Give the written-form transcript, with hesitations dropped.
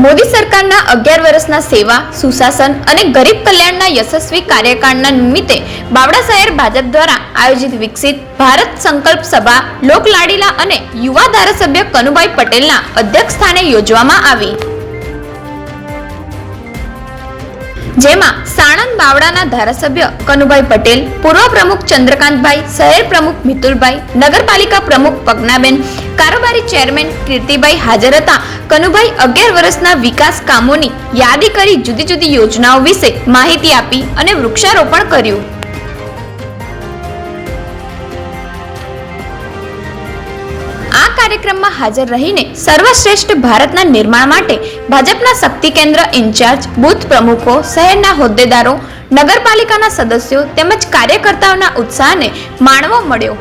મોદી સરકારના 11 વર્ષના સેવા, સુશાસન અને ગરીબ કલ્યાણના યશસ્વી કાર્યકાળના નિમિત્તે બાવળા શહેર ભાજપ દ્વારા આયોજિત વિકસિત ભારત સંકલ્પ સભા લોકલાડીલા અને યુવા ધારાસભ્ય કનુભાઈ પટેલના અધ્યક્ષસ્થાને યોજવામાં આવી, જેમાં સાણંદ બાવળાના ધારાસભ્ય કનુભાઈ પટેલ, પૂર્વ પ્રમુખ ચંદ્રકાંતભાઈ, શહેર પ્રમુખ મિતુલભાઈ, નગરપાલિકા પ્રમુખ પગનાબેન, કારોબારી ચેરમેન કીર્તિભાઈ હાજર હતા. કનુભાઈ 11 વર્ષના વિકાસ કામોની યાદી કરી જુદી જુદી યોજનાઓ વિશે માહિતી આપી અને વૃક્ષારોપણ કર્યું. આ કાર્યક્રમમાં હાજર રહીને સર્વશ્રેષ્ઠ ભારતના નિર્માણ માટે ભાજપના શક્તિ કેન્દ્ર ઇન્ચાર્જ, બૂથ પ્રમુખો, શહેરના હોદ્દેદારો, નગરપાલિકાના સદસ્યો તેમજ કાર્યકર્તાઓના ઉત્સાહને માણવો મળ્યો.